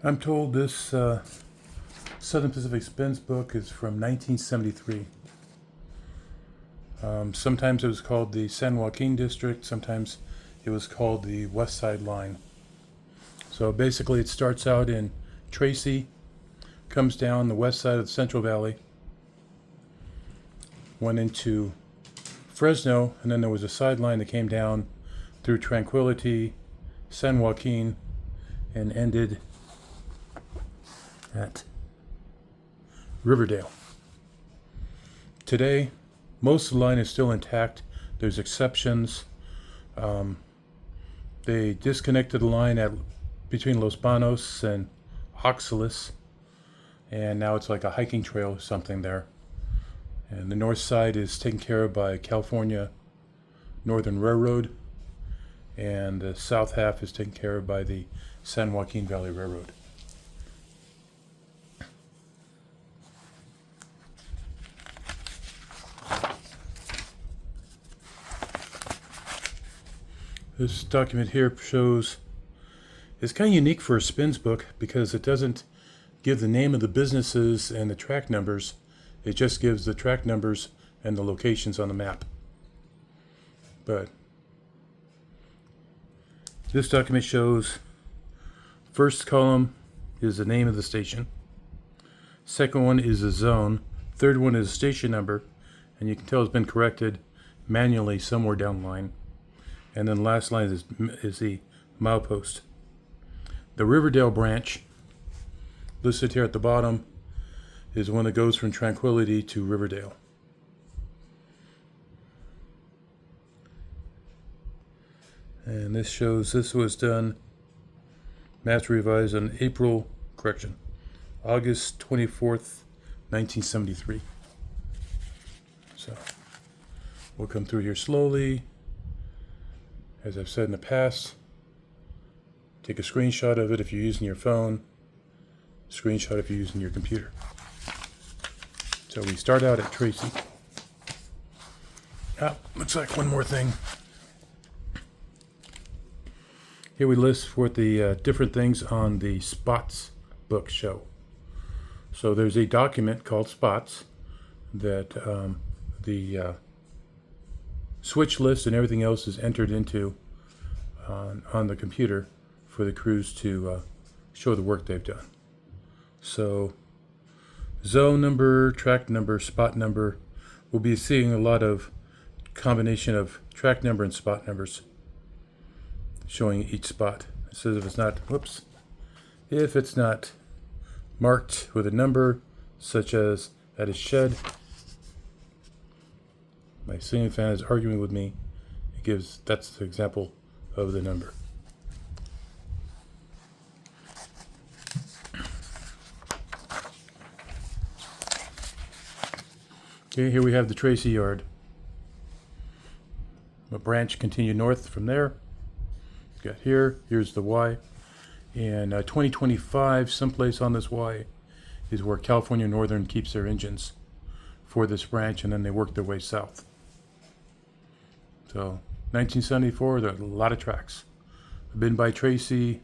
I'm told this Southern Pacific Spins book is from 1973. Sometimes it was called the San Joaquin District, sometimes it was called the West Side Line. So basically, it starts out in Tracy, comes down the west side of the Central Valley, went into Fresno, and then there was a sideline that came down through Tranquility, San Joaquin, and ended at Riverdale. Today, most of the line is still intact. There's exceptions. They disconnected the line between Los Banos and Oaxlis, and now it's like a hiking trail or something there. And the north side is taken care of by California Northern Railroad, and the south half is taken care of by the San Joaquin Valley Railroad. This document here shows, it's kind of unique for a spins book because it doesn't give the name of the businesses and the track numbers. It just gives the track numbers and the locations on the map. But this document shows first column is the name of the station. Second one is the zone. Third one is the station number, and you can tell it's been corrected manually somewhere down the line. And then the last line is the milepost. The Riverdale Branch, listed here at the bottom, is one that goes from Tranquility to Riverdale. And this shows this was done, master revised on August 24th, 1973. So we'll come through here slowly. As I've said in the past, take a screenshot of it if you're using your phone, screenshot if you're using your computer. So we start out at Tracy. Looks like one more thing. Here we list what the different things on the Spots book show. So there's a document called Spots that the switch list and everything else is entered into on the computer for the crews to show the work they've done. So zone number, track number, spot number. We'll be seeing a lot of combination of track number and spot numbers showing each spot. It says if it's not marked with a number, such as at a shed. My ceiling fan is arguing with me. That's the example of the number. Okay, here we have the Tracy yard. The branch continued north from there. Got here's the Y. And 2025, someplace on this Y, is where California Northern keeps their engines for this branch, and then they work their way south. So 1974, there are a lot of tracks. I've been by Tracy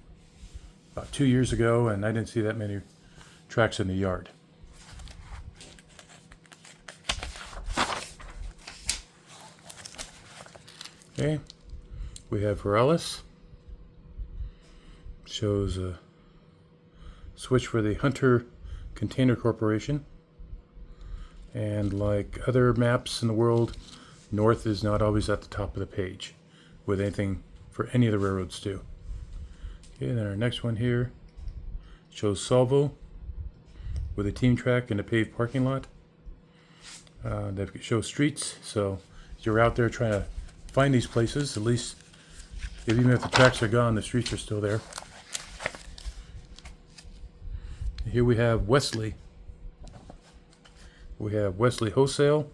about 2 years ago, and I didn't see that many tracks in the yard. Okay, we have Oaxlis. Shows a switch for the Hunter Container Corporation. And like other maps in the world, north is not always at the top of the page with anything for any of the railroads do. Okay, then our next one here shows Salvo with a team track and a paved parking lot. That shows streets, so if you're out there trying to find these places, at least even if the tracks are gone, the streets are still there. Here we have Wesley. We have Wesley Wholesale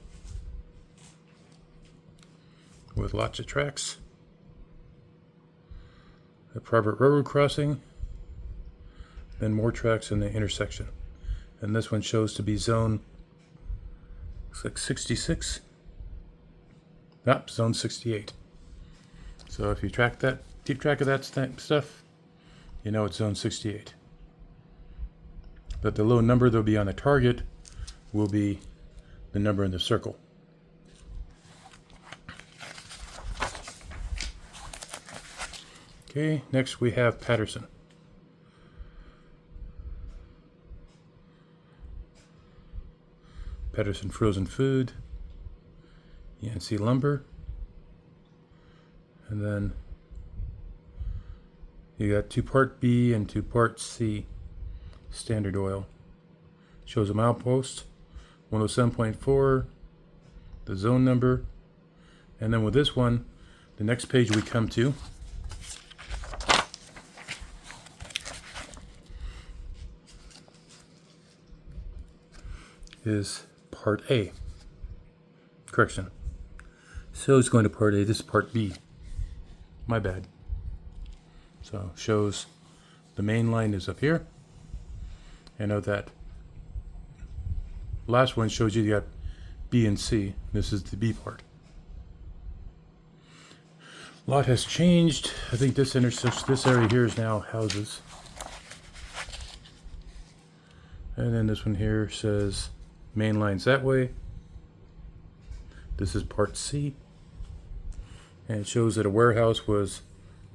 with lots of tracks. A private railroad crossing, then more tracks in the intersection. And this one shows to be zone, looks like 66. Zone 68. So if you keep track of that stuff, you know it's zone 68. but the low number that'll be on the target will be the number in the circle. Okay, next we have Patterson. Patterson Frozen Food, Yancey Lumber, and then you got 2 Part B and 2 Part C Standard Oil. Shows a milepost, 107.4, the zone number, and then with this one, the next page we come to is Part A. Correction. So it's going to Part A. This is Part B. My bad. So shows the main line is up here. I know that last one shows you got B and C. This is the B part. Lot has changed. I think this area here is now houses. And then this one here says main line's that way. This is Part C. And it shows that a warehouse was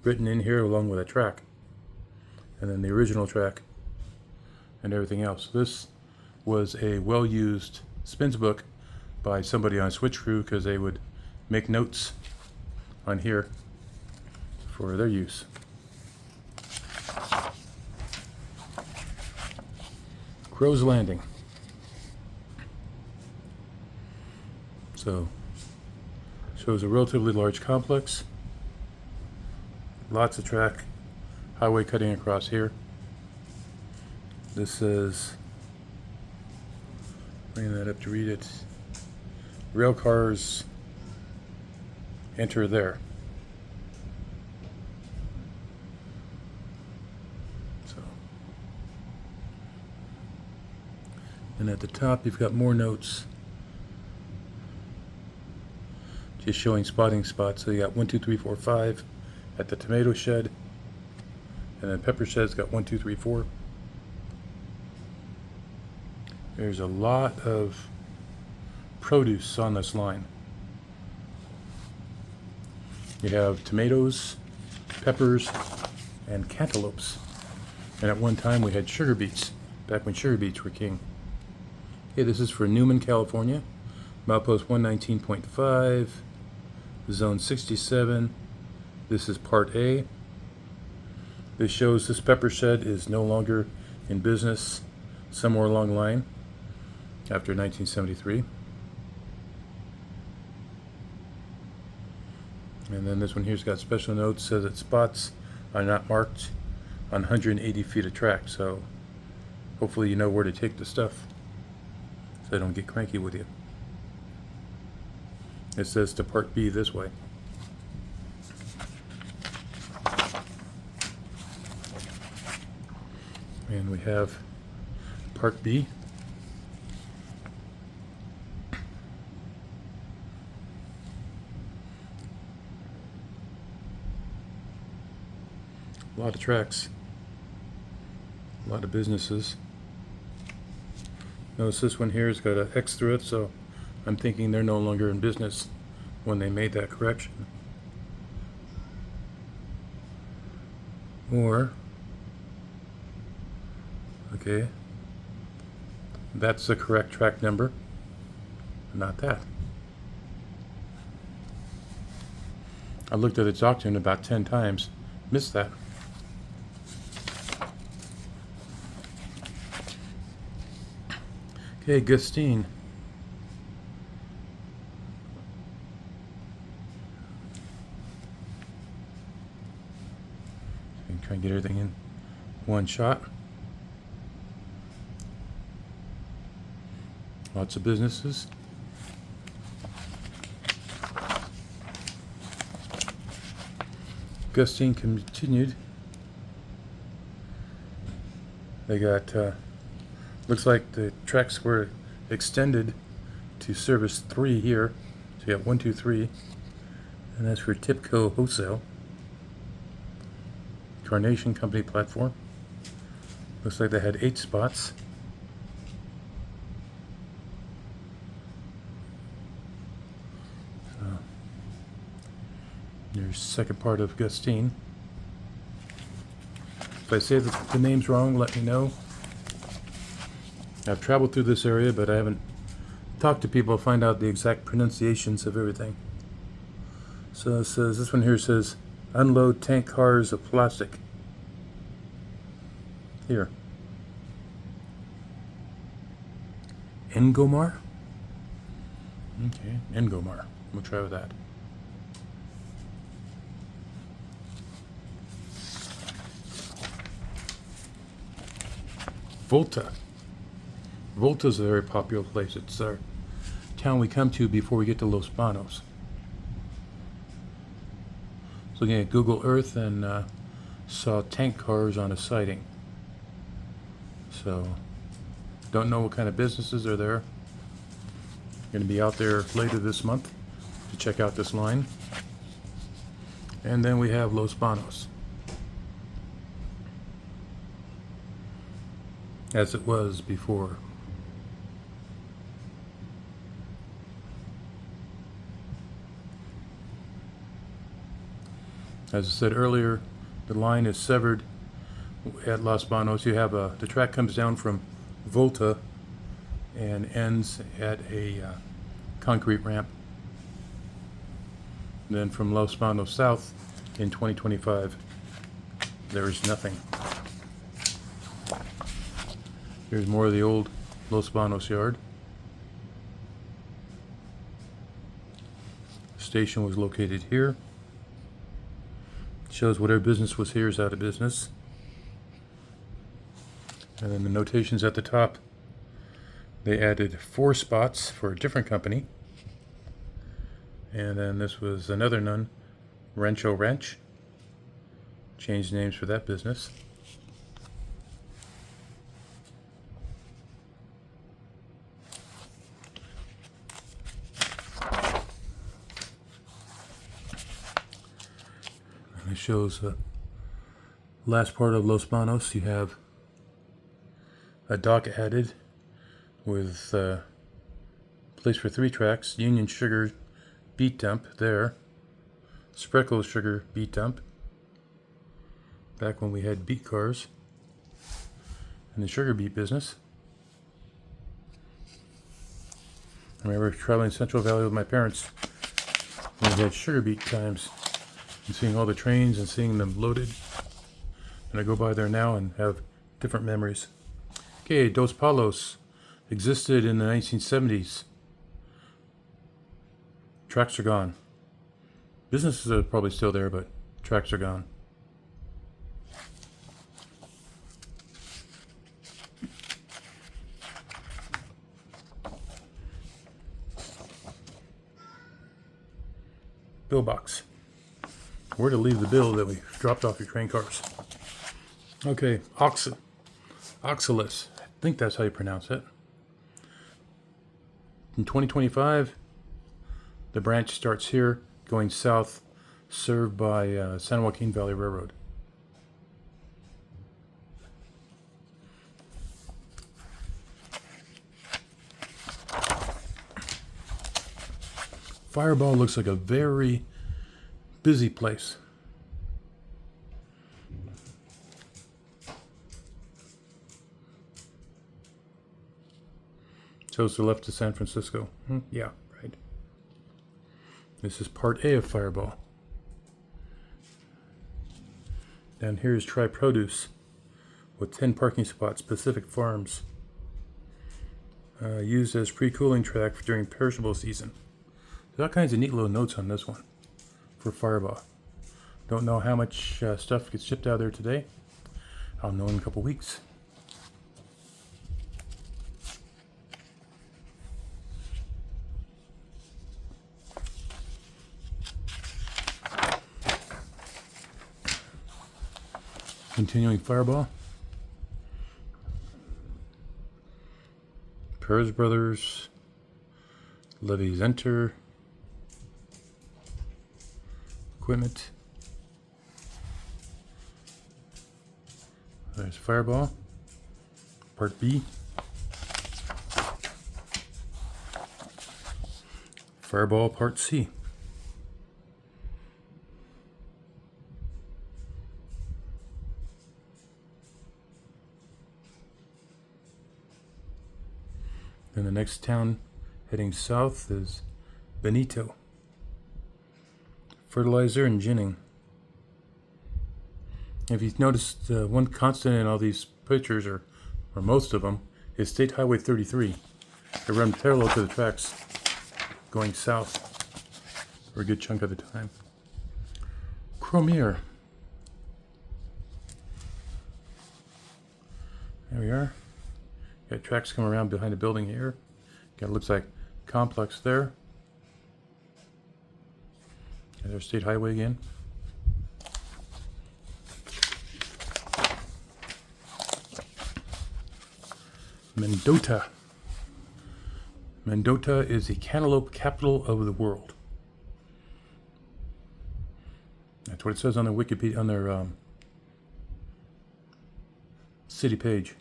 written in here along with a track. And then the original track and everything else. This was a well-used spins book by somebody on Switch Crew because they would make notes on here for their use. Crow's Landing. So, shows a relatively large complex. Lots of track, highway cutting across here. This says, bring that up to read it. Rail cars enter there. So, and at the top you've got more notes. Just showing spotting spots. So you got 1, 2, 3, 4, 5 at the tomato shed, and then pepper shed's got 1, 2, 3, 4. There's a lot of produce on this line. You have tomatoes, peppers, and cantaloupes. And at one time we had sugar beets, back when sugar beets were king. Okay, this is for Newman, California. Milepost 119.5, zone 67. This is Part A. This shows this pepper shed is no longer in business somewhere along the line after 1973. And then this one here's got special notes, says that spots are not marked on 180 feet of track, so hopefully you know where to take the stuff so I don't get cranky with you. It says to Part B this way. And we have Part B. A lot of tracks, a lot of businesses. Notice this one here has got an X through it, so I'm thinking they're no longer in business when they made that correction. Or, okay, that's the correct track number, not that. I looked at the document about 10 times, missed that. Okay, Gustine. Try and get everything in one shot. Lots of businesses. Gustine continued. They got looks like the tracks were extended to service 3 here. So you got 1, 2, 3. And that's for Tipco Wholesale. Carnation Company platform. Looks like they had 8 spots. second part of Gustine. If I say the names wrong, let me know. I've traveled through this area, but I haven't talked to people to find out the exact pronunciations of everything. So it says, this one here says, unload tank cars of plastic. Here. Ingomar? Okay, Ingomar. We'll try with that. Volta. Volta is a very popular place. It's our town we come to before we get to Los Banos. So looking at Google Earth and saw tank cars on a sighting. So don't know what kind of businesses are there. Going to be out there later this month to check out this line. And then we have Los Banos, as it was before. As I said earlier, the line is severed at Los Banos. You have the track comes down from Volta and ends at a concrete ramp. Then from Los Banos south in 2025, there is nothing. Here's more of the old Los Banos yard. The station was located here. Shows whatever business was here is out of business. And then the notations at the top, they added 4 spots for a different company. And then this was another nun, Rancho Ranch. Changed names for that business. And it shows the last part of Los Banos. You have a dock added with a place for 3 tracks, Union Sugar beet dump there, Spreckles Sugar beet dump, back when we had beet cars in the sugar beet business. I remember traveling Central Valley with my parents when we had sugar beet times and seeing all the trains and seeing them loaded. And I go by there now and have different memories. Okay, Dos Palos existed in the 1970s. Tracks are gone. Businesses are probably still there, but tracks are gone. Bill box. Where to leave the bill that we dropped off your train cars. Okay, Oaxlis. I think that's how you pronounce it. In 2025, the branch starts here, going south, served by San Joaquin Valley Railroad. Fireball looks like a very busy place. Shows the left to San Francisco. Yeah, right. This is part A of Fireball. Down here is Tri Produce with 10 parking spots, Pacific Farms. Used as pre-cooling track during perishable season. There's all kinds of neat little notes on this one for Fireball. Don't know how much stuff gets shipped out of there today. I'll know in a couple weeks. Continuing Fireball. Perez Brothers. Levy's Enter. Equipment. There's Fireball. Part B. Fireball Part C. Then the next town heading south is Benito. Fertilizer and ginning. If you've noticed, one constant in all these pictures, or most of them, is State Highway 33. They run parallel to the tracks going south for a good chunk of the time. Cromier. There we are. Got tracks coming around behind the building here. Got, looks like, complex there. There's our state highway again. Mendota. Mendota is the cantaloupe capital of the world. That's what it says on their Wikipedia, on their city page.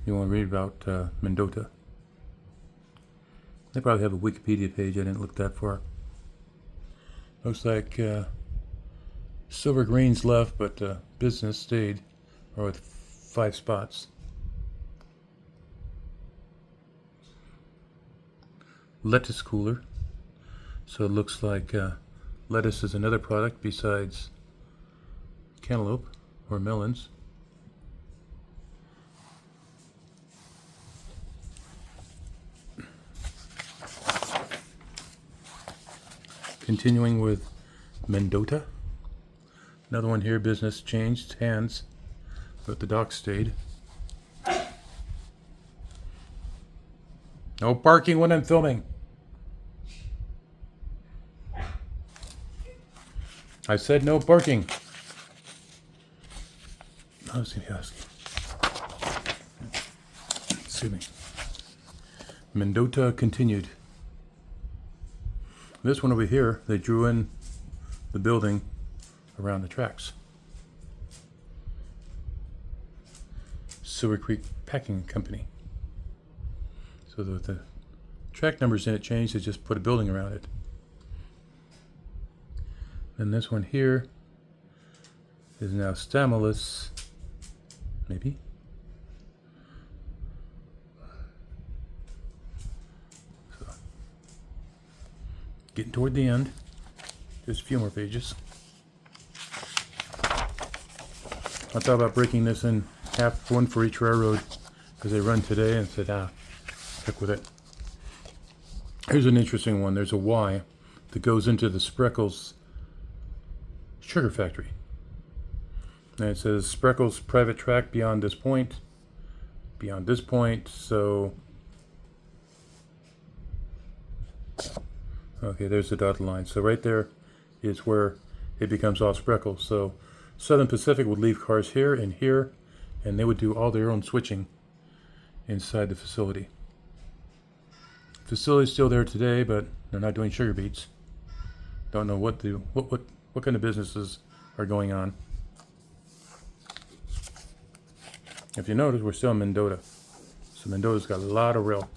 You want to read about Mendota. They probably have a Wikipedia page. I didn't look that far. Looks like Silver Green's left, but business stayed, or with 5 spots. Lettuce cooler. So it looks like lettuce is another product besides cantaloupe or melons. Continuing with Mendota. Another one here, business changed hands, but the dock stayed. No barking when I'm filming. I said no barking. I was going to ask. Excuse me. Mendota continued. This one over here, they drew in the building around the tracks. Silver Creek Packing Company. So the track numbers didn't change, they just put a building around it. And this one here is now Stamulus, maybe. So, getting toward the end. Just a few more pages. I thought about breaking this in half, one for each railroad, because they run today, and said, stick with it. Here's an interesting one. There's a Y that goes into the Spreckles sugar factory. And it says Spreckles private track beyond this point, so okay, there's the dotted line. So right there is where it becomes all Spreckles. So Southern Pacific would leave cars here, and they would do all their own switching inside the facility. Facility's still there today, but they're not doing sugar beets. Don't know what kind of businesses are going on. If you notice, we're still in Mendota. So Mendota's got a lot of rail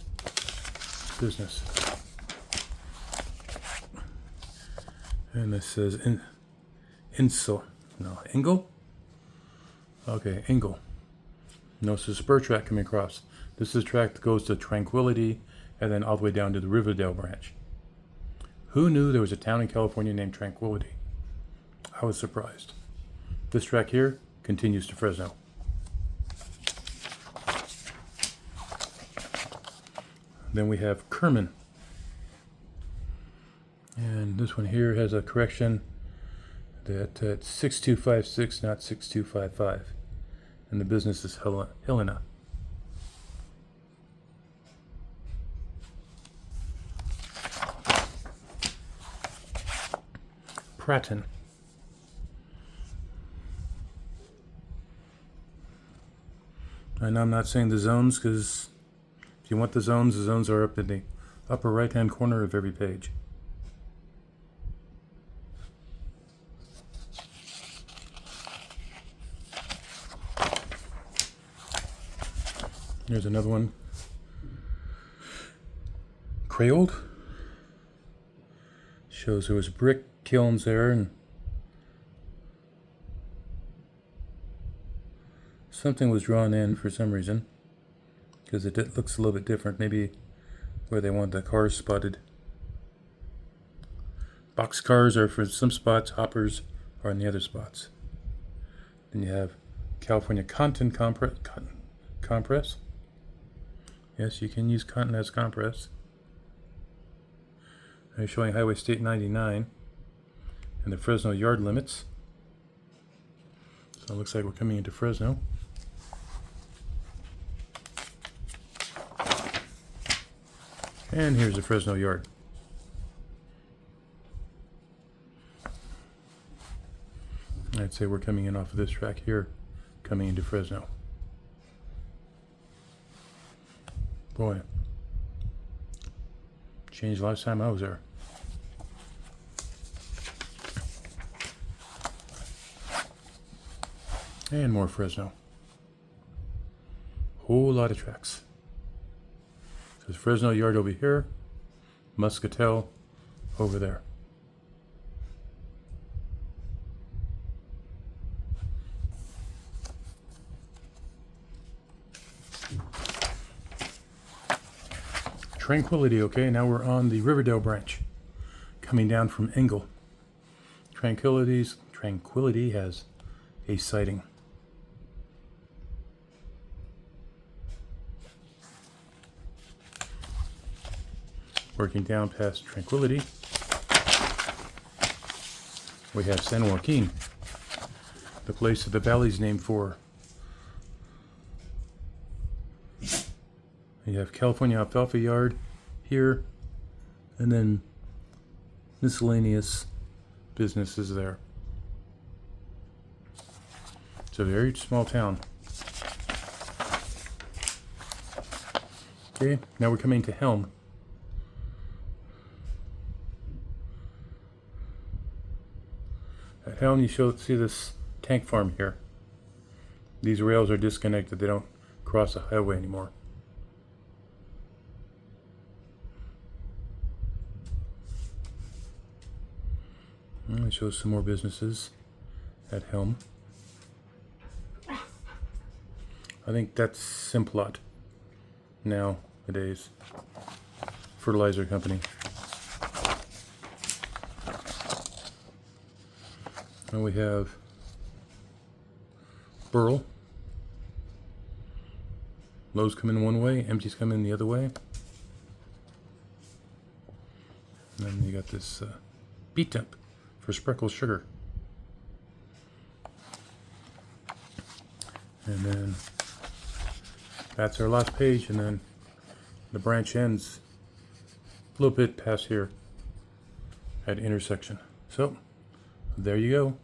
business. And this says Ingle? Okay, Ingle. No, it's a spur track coming across. This is a track that goes to Tranquility and then all the way down to the Riverdale Branch. Who knew there was a town in California named Tranquility? I was surprised. This track here continues to Fresno. Then we have Kerman. And this one here has a correction that it's 6256, not 6255. And the business is Helena. Pratton. And I'm not saying the zones, because if you want the zones are up in the upper right hand corner of every page. Here's another one. Crayold. Shows there was brick kilns there, and something was drawn in for some reason. because it looks a little bit different. Maybe where they want the cars spotted. Box cars are for some spots, hoppers are in the other spots. Then you have California cotton compress. Yes, you can use cotton as compress. They're showing Highway State 99 and the Fresno yard limits. So it looks like we're coming into Fresno. And here's the Fresno yard. I'd say we're coming in off of this track here, coming into Fresno. Boy, changed last time I was there. And more Fresno. Whole lot of tracks. There's Fresno yard over here, Muscatel over there. Tranquility, okay, now we're on the Riverdale Branch, coming down from Ingle. Tranquility has a sighting. Working down past Tranquility, we have San Joaquin, the place that the valley's named for. You have California Alfalfa Yard here, and then miscellaneous businesses there. It's a very small town. Okay, now we're coming to Helm. At Helm, you see this tank farm here. These rails are disconnected. They don't cross the highway anymore. And it shows some more businesses at Helm. I think that's Simplot nowadays. Fertilizer company. And we have Burl. Lows come in one way, empties come in the other way. And then you got this beet temp for Spreckles sugar. And then that's our last page, and then the branch ends a little bit past here at intersection. So there you go.